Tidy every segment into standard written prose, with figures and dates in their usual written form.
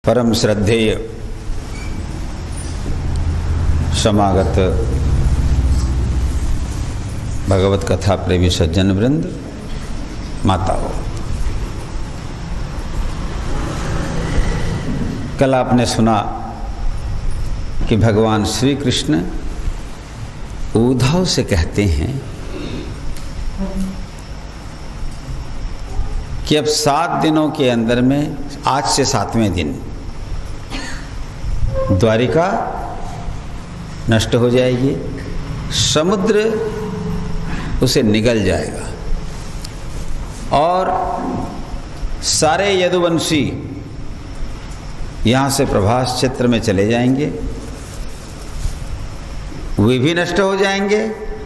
परम श्रद्धेय समागत भगवत कथा प्रेमी सज्जन वृंद, माताओं, कल आपने सुना कि भगवान श्री कृष्ण उद्धव से कहते हैं कि अब 7 दिनों के अंदर में, आज से 7वें दिन द्वारिका नष्ट हो जाएगी, समुद्र उसे निगल जाएगा और सारे यदुवंशी यहाँ से प्रभास क्षेत्र में चले जाएंगे, वे भी नष्ट हो जाएंगे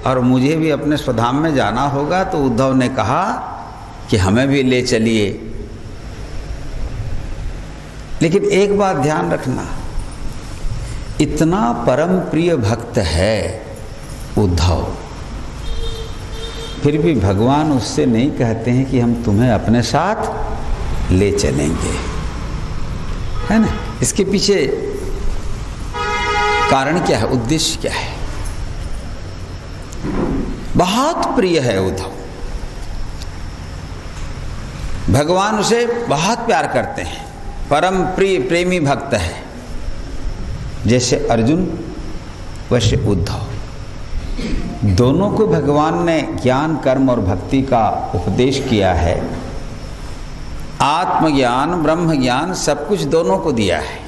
और मुझे भी अपने स्वधाम में जाना होगा। तो उद्धव ने कहा कि हमें भी ले चलिए। लेकिन एक बात ध्यान रखना, इतना परम प्रिय भक्त है उद्धव, फिर भी भगवान उससे नहीं कहते हैं कि हम तुम्हें अपने साथ ले चलेंगे, है ना। इसके पीछे कारण क्या है, उद्देश्य क्या है? बहुत प्रिय है उद्धव, भगवान उसे बहुत प्यार करते हैं, परम प्रिय प्रेमी भक्त है। जैसे अर्जुन वैसे उद्धव, दोनों को भगवान ने ज्ञान, कर्म और भक्ति का उपदेश किया है। आत्मज्ञान, ब्रह्म ज्ञान सब कुछ दोनों को दिया है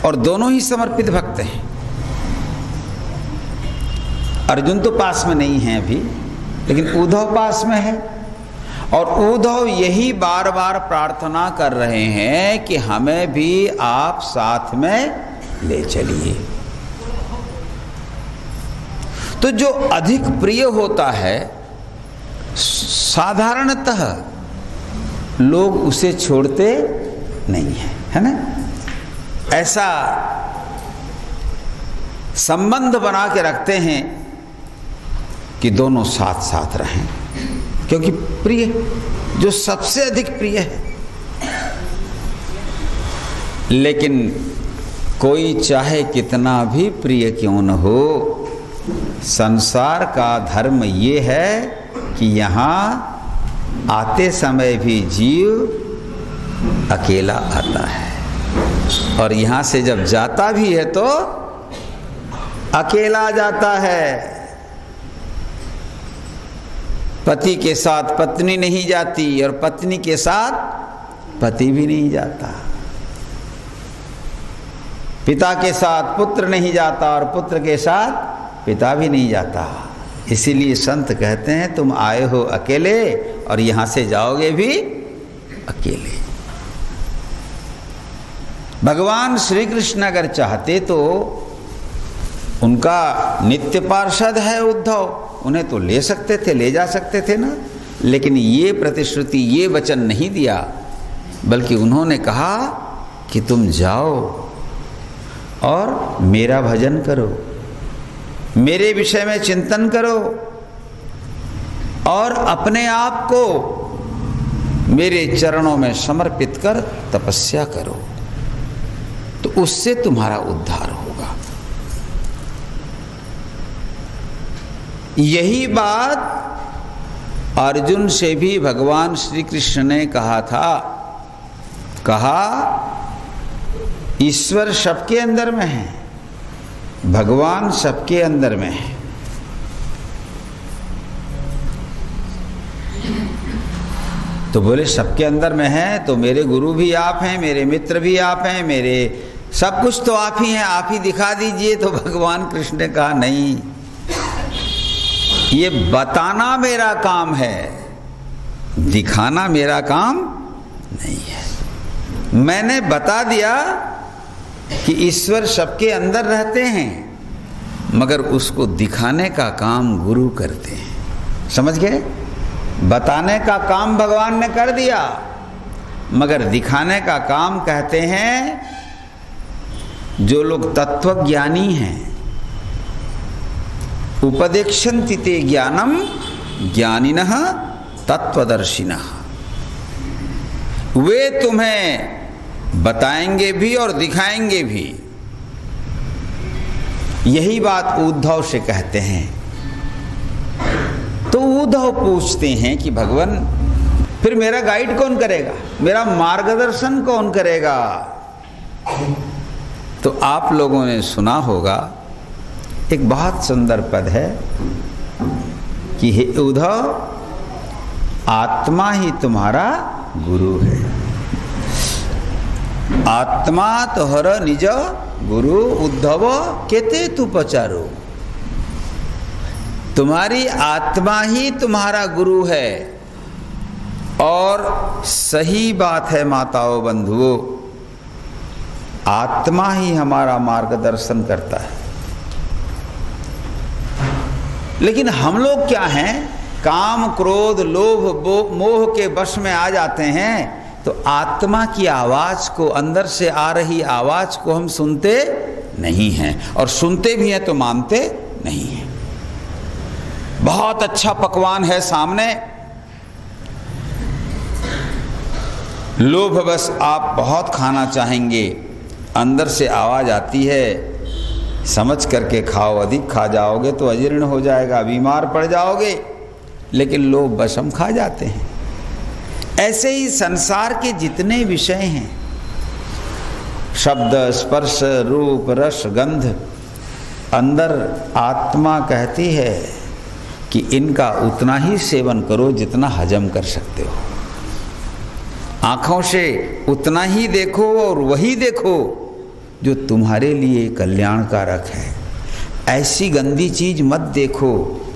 और दोनों ही समर्पित भक्त हैं। अर्जुन तो पास में नहीं है अभी, लेकिन उद्धव पास में है और उद्धव यही बार बार प्रार्थना कर रहे हैं कि हमें भी आप साथ में ले चलिए। तो जो अधिक प्रिय होता है, साधारणतः लोग उसे छोड़ते नहीं है, है ना। ऐसा संबंध बना के रखते हैं कि दोनों साथ साथ रहें, क्योंकि प्रिय, जो सबसे अधिक प्रिय है। लेकिन कोई चाहे कितना भी प्रिय क्यों न हो, संसार का धर्म ये है कि यहाँ आते समय भी जीव अकेला आता है और यहाँ से जब जाता भी है तो अकेला जाता है। पति के साथ पत्नी नहीं जाती और पत्नी के साथ पति भी नहीं जाता, पिता के साथ पुत्र नहीं जाता और पुत्र के साथ पिता भी नहीं जाता। इसीलिए संत कहते हैं तुम आए हो अकेले और यहाँ से जाओगे भी अकेले। भगवान श्री कृष्ण अगर चाहते तो, उनका नित्य पार्षद है उद्धव, उन्हें तो ले सकते थे, ले जा सकते थे ना। लेकिन ये प्रतिश्रुति, ये वचन नहीं दिया, बल्कि उन्होंने कहा कि तुम जाओ और मेरा भजन करो, मेरे विषय में चिंतन करो और अपने आप को मेरे चरणों में समर्पित कर तपस्या करो, तो उससे तुम्हारा उद्धार होगा। यही बात अर्जुन से भी भगवान श्री कृष्ण ने कहा था। कहा ईश्वर सबके अंदर में है, भगवान सबके अंदर में है। तो बोले सबके अंदर में है तो मेरे गुरु भी आप हैं, मेरे मित्र भी आप हैं, मेरे सब कुछ तो आप ही हैं, आप ही दिखा दीजिए। तो भगवान कृष्ण ने कहा नहीं, ये बताना मेरा काम है, दिखाना मेरा काम नहीं है। मैंने बता दिया कि ईश्वर सबके अंदर रहते हैं, मगर उसको दिखाने का काम गुरु करते हैं। समझ गए? बताने का काम भगवान ने कर दिया, मगर दिखाने का काम कहते हैं जो लोग तत्वज्ञानी हैं। उपदेक्षन्ति ते ज्ञानम ज्ञानिनः तत्वदर्शिनः। वे तुम्हें बताएंगे भी और दिखाएंगे भी। यही बात उद्धव से कहते हैं। तो उद्धव पूछते हैं कि भगवान फिर मेरा गाइड कौन करेगा, मेरा मार्गदर्शन कौन करेगा? तो आप लोगों ने सुना होगा एक बहुत सुंदर पद है कि हे उद्धव, आत्मा ही तुम्हारा गुरु है। आत्मा तोहर निज गुरु उद्धव केते तू पचारो। तुम्हारी आत्मा ही तुम्हारा गुरु है। और सही बात है माताओं बंधुओं, आत्मा ही हमारा मार्गदर्शन करता है। लेकिन हम लोग क्या हैं, काम क्रोध लोभ मोह के वश में आ जाते हैं, तो आत्मा की आवाज को, अंदर से आ रही आवाज को हम सुनते नहीं हैं, और सुनते भी हैं तो मानते नहीं हैं। बहुत अच्छा पकवान है सामने, लोभ बस आप बहुत खाना चाहेंगे, अंदर से आवाज आती है समझ करके खाओ, अधिक खा जाओगे तो अजीर्ण हो जाएगा, बीमार पड़ जाओगे, लेकिन लोभ बस हम खा जाते हैं। ऐसे ही संसार के जितने विषय हैं, शब्द स्पर्श रूप रस गंध, अंदर आत्मा कहती है कि इनका उतना ही सेवन करो जितना हजम कर सकते हो। आँखों से उतना ही देखो और वही देखो जो तुम्हारे लिए कल्याणकारक है। ऐसी गंदी चीज मत देखो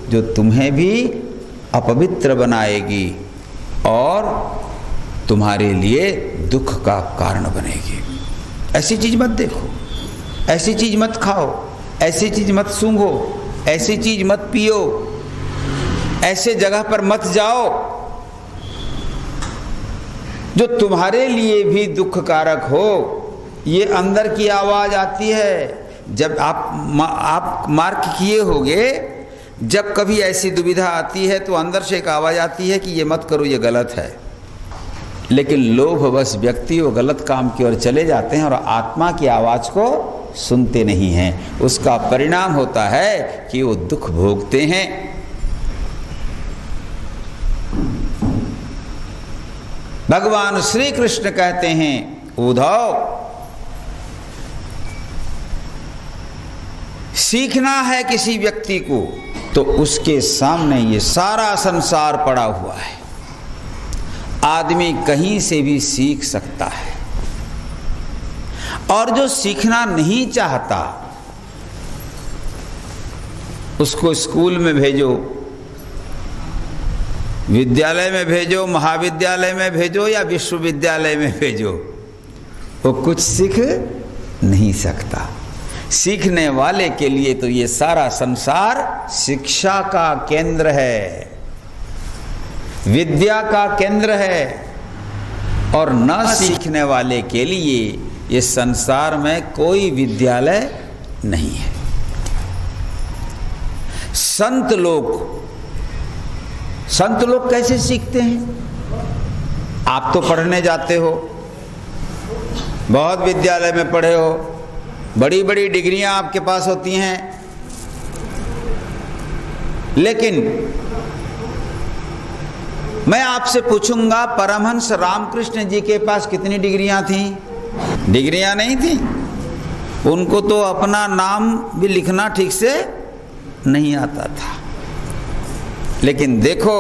जो तुम्हें भी अपवित्र बनाएगी और तुम्हारे लिए दुख का कारण बनेगी। ऐसी चीज मत देखो, ऐसी चीज मत खाओ, ऐसी चीज मत सूंघो, ऐसी चीज मत पियो, ऐसे जगह पर मत जाओ जो तुम्हारे लिए भी दुखकारक हो। ये अंदर की आवाज आती है। जब आप मार्क किए होंगे, जब कभी ऐसी दुविधा आती है तो अंदर से एक आवाज आती है कि ये मत करो, ये गलत है। लेकिन लोभवश व्यक्ति वो गलत काम की ओर चले जाते हैं और आत्मा की आवाज को सुनते नहीं हैं। उसका परिणाम होता है कि वो दुख भोगते हैं। भगवान श्री कृष्ण कहते हैं, उद्धव, सीखना है किसी व्यक्ति को तो उसके सामने ये सारा संसार पड़ा हुआ है। आदमी कहीं से भी सीख सकता है। और जो सीखना नहीं चाहता उसको स्कूल में भेजो, विद्यालय में भेजो, महाविद्यालय में भेजो या विश्वविद्यालय में भेजो, वो कुछ सीख नहीं सकता। सीखने वाले के लिए तो ये सारा संसार शिक्षा का केंद्र है, विद्या का केंद्र है। और न सीखने वाले के लिए ये संसार में कोई विद्यालय नहीं है। संत लोग कैसे सीखते हैं? आप तो पढ़ने जाते हो, बहुत विद्यालय में पढ़े हो, बड़ी बड़ी डिग्रियां आपके पास होती हैं, लेकिन मैं आपसे पूछूंगा, परमहंस रामकृष्ण जी के पास कितनी डिग्रियां थीं? डिग्रियां नहीं थी। उनको तो अपना नाम भी लिखना ठीक से नहीं आता था। लेकिन देखो,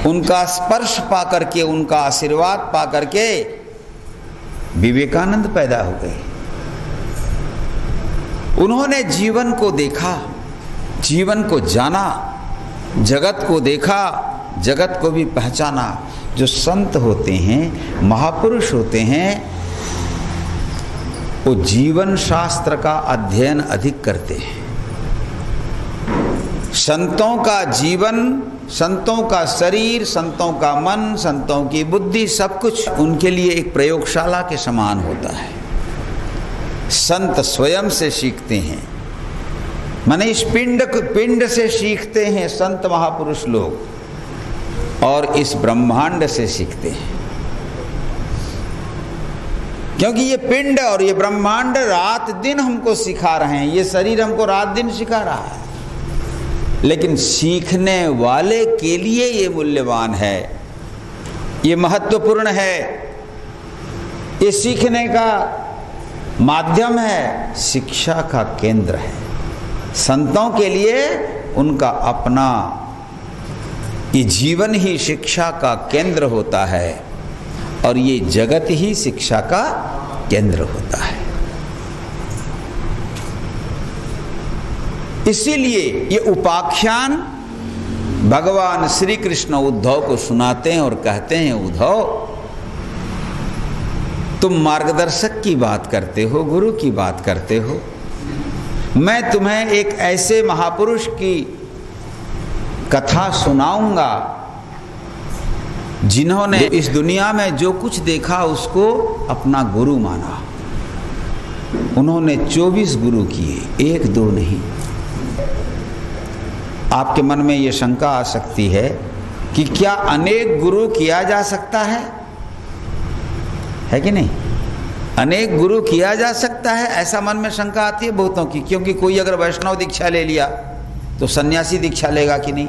उनका स्पर्श पा करके, उनका आशीर्वाद पा करके विवेकानंद पैदा हो गए। उन्होंने जीवन को देखा, जीवन को जाना, जगत को देखा, जगत को भी पहचाना। जो संत होते हैं, महापुरुष होते हैं, वो जीवन शास्त्र का अध्ययन अधिक करते हैं। संतों का जीवन, संतों का शरीर, संतों का मन, संतों की बुद्धि, सब कुछ उनके लिए एक प्रयोगशाला के समान होता है। संत स्वयं से सीखते हैं, माने इस पिंड से सीखते हैं संत महापुरुष लोग, और इस ब्रह्मांड से सीखते हैं। क्योंकि ये पिंड और ये ब्रह्मांड रात दिन हमको सिखा रहे हैं, ये शरीर हमको रात दिन सिखा रहा है, लेकिन सीखने वाले के लिए ये मूल्यवान है, ये महत्वपूर्ण है, ये सीखने का माध्यम है, शिक्षा का केंद्र है। संतों के लिए उनका अपना ये जीवन ही शिक्षा का केंद्र होता है और ये जगत ही शिक्षा का केंद्र होता है। इसीलिए ये उपाख्यान भगवान श्री कृष्ण उद्धव को सुनाते हैं और कहते हैं, उद्धव तुम मार्गदर्शक की बात करते हो, गुरु की बात करते हो, मैं तुम्हें एक ऐसे महापुरुष की कथा सुनाऊंगा जिन्होंने इस दुनिया में जो कुछ देखा उसको अपना गुरु माना। उन्होंने 24 गुरु किए, 1-2 नहीं। आपके मन में ये शंका आ सकती है कि क्या अनेक गुरु किया जा सकता है कि नहीं? अनेक गुरु किया जा सकता है, ऐसा मन में शंका आती है बहुतों की। क्योंकि कोई अगर वैष्णव दीक्षा ले लिया तो सन्यासी दीक्षा लेगा कि नहीं?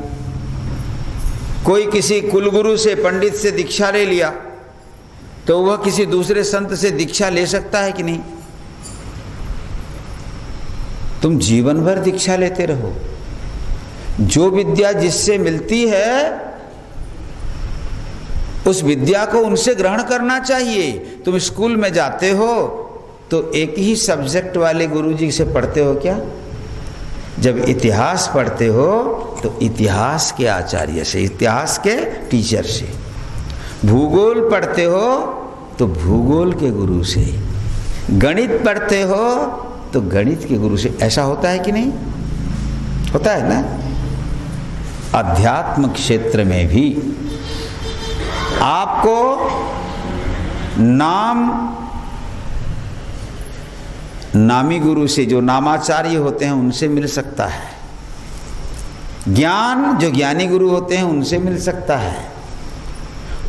कोई किसी कुलगुरु से, पंडित से दीक्षा ले लिया तो वह किसी दूसरे संत से दीक्षा ले सकता है कि नहीं? तुम जीवन भर दीक्षा लेते रहो। जो विद्या जिससे मिलती है उस विद्या को उनसे ग्रहण करना चाहिए। तुम स्कूल में जाते हो तो एक ही सब्जेक्ट वाले गुरुजी से पढ़ते हो क्या? जब इतिहास पढ़ते हो तो इतिहास के आचार्य से, इतिहास के टीचर से। भूगोल पढ़ते हो तो भूगोल के गुरु से। गणित पढ़ते हो तो गणित के गुरु से। ऐसा होता है कि नहीं? होता है ना? अध्यात्म क्षेत्र में भी आपको नामी गुरु से, जो नामाचार्य होते हैं उनसे मिल सकता है। ज्ञान जो ज्ञानी गुरु होते हैं उनसे मिल सकता है।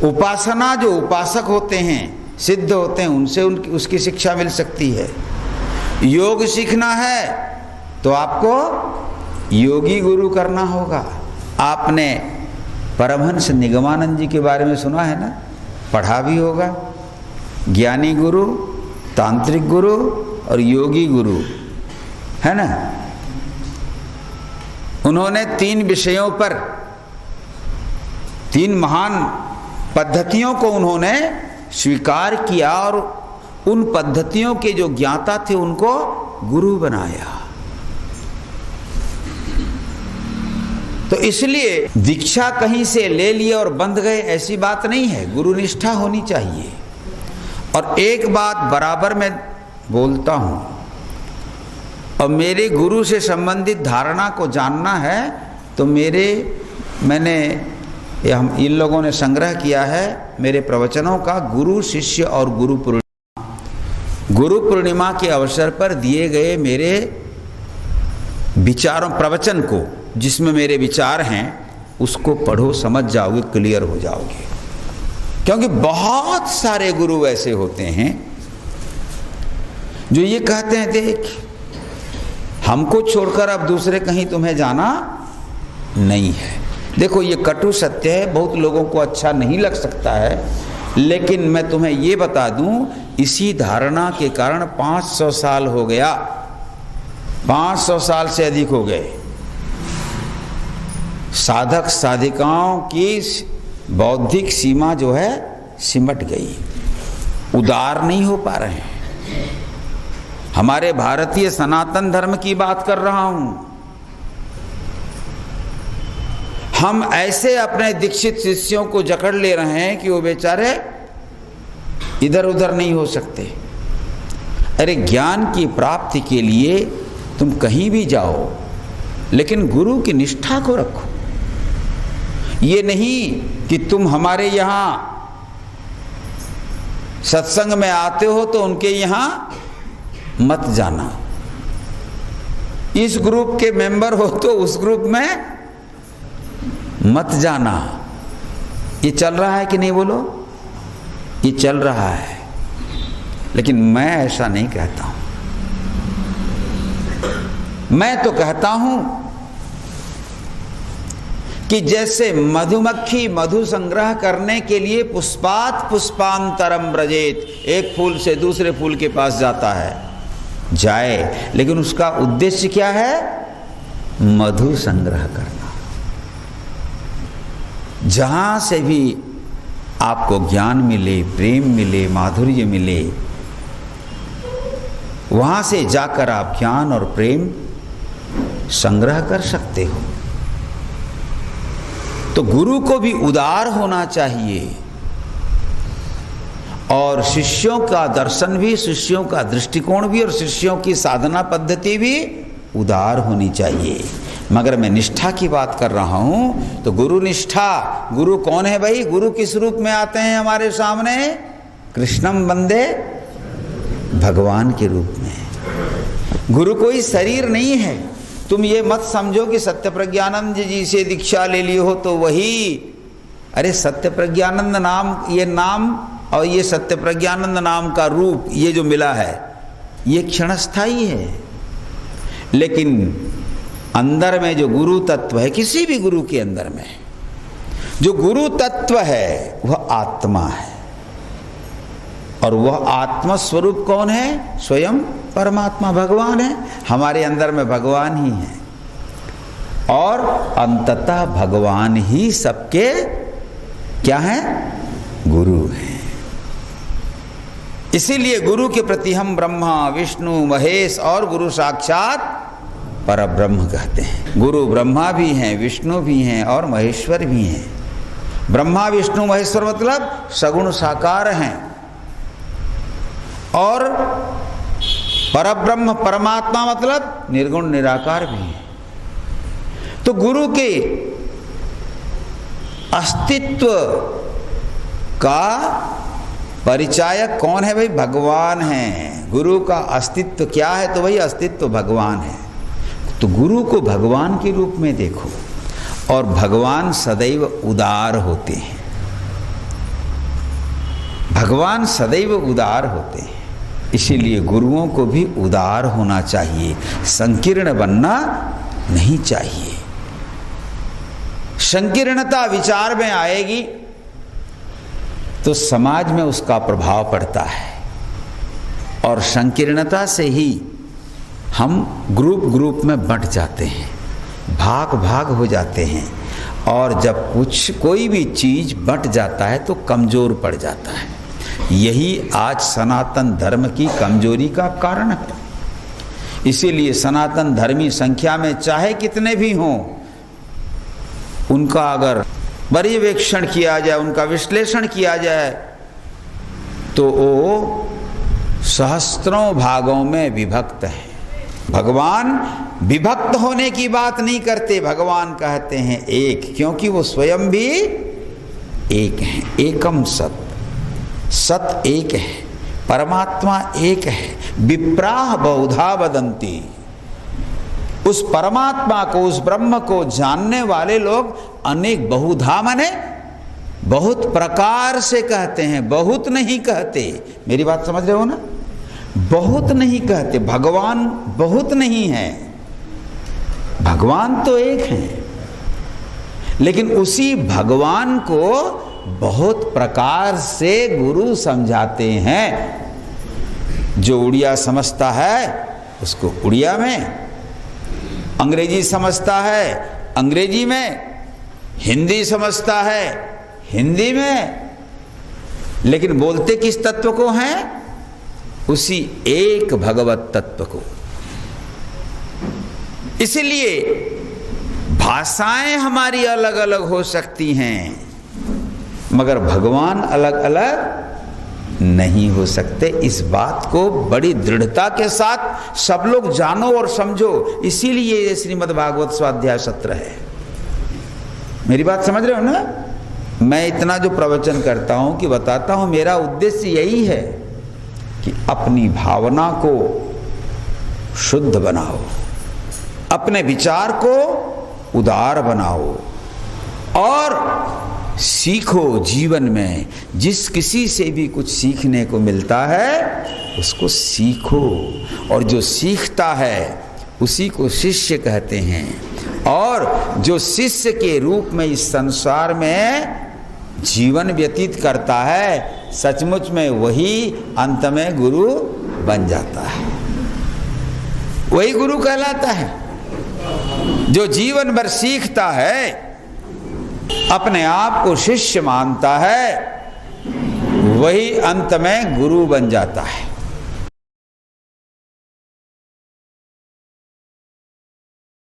उपासना जो उपासक होते हैं, सिद्ध होते हैं, उनसे उसकी शिक्षा मिल सकती है। योग सीखना है तो आपको योगी गुरु करना होगा। आपने परमहंस निगमानंद जी के बारे में सुना है ना, पढ़ा भी होगा। ज्ञानी गुरु, तांत्रिक गुरु और योगी गुरु, है ना। उन्होंने 3 विषयों पर, 3 महान पद्धतियों को उन्होंने स्वीकार किया और उन पद्धतियों के जो ज्ञाता थे उनको गुरु बनाया। तो इसलिए दीक्षा कहीं से ले लिए और बंध गए ऐसी बात नहीं है। गुरु निष्ठा होनी चाहिए। और एक बात बराबर मैं बोलता हूँ, और मेरे गुरु से संबंधित धारणा को जानना है तो मैंने हम इन लोगों ने संग्रह किया है मेरे प्रवचनों का, गुरु शिष्य और गुरु पूर्णिमा। गुरु पूर्णिमा के अवसर पर दिए गए मेरे विचारों, प्रवचन को, जिसमें मेरे विचार हैं, उसको पढ़ो, समझ जाओगे, क्लियर हो जाओगे। क्योंकि बहुत सारे गुरु ऐसे होते हैं जो ये कहते हैं, देख हमको छोड़कर अब दूसरे कहीं तुम्हें जाना नहीं है। देखो ये कटु सत्य है, बहुत लोगों को अच्छा नहीं लग सकता है, लेकिन मैं तुम्हें ये बता दूं, इसी धारणा के कारण 500 साल हो गया, 500 साल से अधिक हो गए। साधक साधिकाओं की बौद्धिक सीमा जो है सिमट गई, उदार नहीं हो पा रहे हैं। हमारे भारतीय सनातन धर्म की बात कर रहा हूं। हम ऐसे अपने दीक्षित शिष्यों को जकड़ ले रहे हैं कि वो बेचारे इधर उधर नहीं हो सकते। अरे ज्ञान की प्राप्ति के लिए तुम कहीं भी जाओ, लेकिन गुरु की निष्ठा को रखो। ये नहीं कि तुम हमारे यहाँ सत्संग में आते हो तो उनके यहाँ मत जाना। इस ग्रुप के मेंबर हो तो उस ग्रुप में मत जाना। ये चल रहा है कि नहीं? बोलो, ये चल रहा है। लेकिन मैं ऐसा नहीं कहता हूं। मैं तो कहता हूं कि जैसे मधुमक्खी मधु संग्रह करने के लिए पुष्पात पुष्पांतरम व्रजेत, एक फूल से दूसरे फूल के पास जाता है, जाए, लेकिन उसका उद्देश्य क्या है? मधु संग्रह करना। जहां से भी आपको ज्ञान मिले, प्रेम मिले, माधुर्य मिले, वहां से जाकर आप ज्ञान और प्रेम संग्रह कर सकते हो। तो गुरु को भी उदार होना चाहिए और शिष्यों का दर्शन भी, शिष्यों का दृष्टिकोण भी और शिष्यों की साधना पद्धति भी उदार होनी चाहिए। मगर मैं निष्ठा की बात कर रहा हूं तो गुरु निष्ठा। गुरु कौन है भाई? गुरु किस रूप में आते हैं हमारे सामने? कृष्णम वंदे, भगवान के रूप में। गुरु कोई शरीर नहीं है। तुम ये मत समझो कि सत्य प्रज्ञानंद जी से दीक्षा ले ली हो तो वही, अरे सत्य प्रज्ञानंद नाम, ये नाम और ये सत्य प्रज्ञानंद नाम का रूप, ये जो मिला है ये क्षणस्थायी है, लेकिन अंदर में जो गुरु तत्व है, किसी भी गुरु के अंदर में जो गुरु तत्व है वह आत्मा है। और वह आत्मा स्वरूप कौन है? स्वयं परमात्मा, भगवान है। हमारे अंदर में भगवान ही है और अंततः भगवान ही सबके क्या है? गुरु हैं। इसीलिए गुरु के प्रति हम ब्रह्मा, विष्णु, महेश और गुरु साक्षात परब्रह्म कहते हैं। गुरु ब्रह्मा भी हैं, विष्णु भी हैं और महेश्वर भी हैं। ब्रह्मा, विष्णु, महेश्वर मतलब सगुण साकार हैं और परब्रह्म परमात्मा मतलब निर्गुण निराकार भी है। तो गुरु के अस्तित्व का परिचायक कौन है भाई? भगवान है। गुरु का अस्तित्व क्या है? तो भाई अस्तित्व भगवान है। तो गुरु को भगवान के रूप में देखो और भगवान सदैव उदार होते हैं। भगवान सदैव उदार होते हैं, इसीलिए गुरुओं को भी उदार होना चाहिए, संकीर्ण बनना नहीं चाहिए। संकीर्णता विचार में आएगी तो समाज में उसका प्रभाव पड़ता है और संकीर्णता से ही हम ग्रुप में बंट जाते हैं, भाग भाग हो जाते हैं और जब कोई भी चीज बंट जाता है तो कमजोर पड़ जाता है। यही आज सनातन धर्म की कमजोरी का कारण है। इसीलिए सनातन धर्मी संख्या में चाहे कितने भी हों, उनका अगर पर्यवेक्षण किया जाए, उनका विश्लेषण किया जाए तो वो सहस्त्रों भागों में विभक्त है। भगवान विभक्त होने की बात नहीं करते, भगवान कहते हैं एक, क्योंकि वो स्वयं भी एक हैं। एकम सत, सत एक है, परमात्मा एक है। विप्राह बहुधा वदन्ति। उस परमात्मा को, उस ब्रह्म को जानने वाले लोग अनेक, बहुधा माने बहुत प्रकार से कहते हैं, बहुत नहीं कहते। मेरी बात समझ रहे हो ना? बहुत नहीं कहते। भगवान बहुत नहीं है, भगवान तो एक है, लेकिन उसी भगवान को बहुत प्रकार से गुरु समझाते हैं। जो उड़िया समझता है उसको उड़िया में, अंग्रेजी समझता है अंग्रेजी में, हिंदी समझता है हिंदी में, लेकिन बोलते किस तत्व को हैं? उसी एक भगवत तत्व को। इसलिए भाषाएं हमारी अलग अलग हो सकती हैं, मगर भगवान अलग अलग नहीं हो सकते। इस बात को बड़ी दृढ़ता के साथ सब लोग जानो और समझो। इसीलिए ये श्रीमद् भागवत स्वाध्याय सत्र है। मेरी बात समझ रहे हो ना? मैं इतना जो प्रवचन करता हूं कि बताता हूं, मेरा उद्देश्य यही है कि अपनी भावना को शुद्ध बनाओ, अपने विचार को उदार बनाओ और सीखो। जीवन में जिस किसी से भी कुछ सीखने को मिलता है उसको सीखो। और जो सीखता है उसी को शिष्य कहते हैं। और जो शिष्य के रूप में इस संसार में जीवन व्यतीत करता है, सचमुच में वही अंत में गुरु बन जाता है, वही गुरु कहलाता है। जो जीवन भर सीखता है, अपने आप को शिष्य मानता है, वही अंत में गुरु बन जाता है।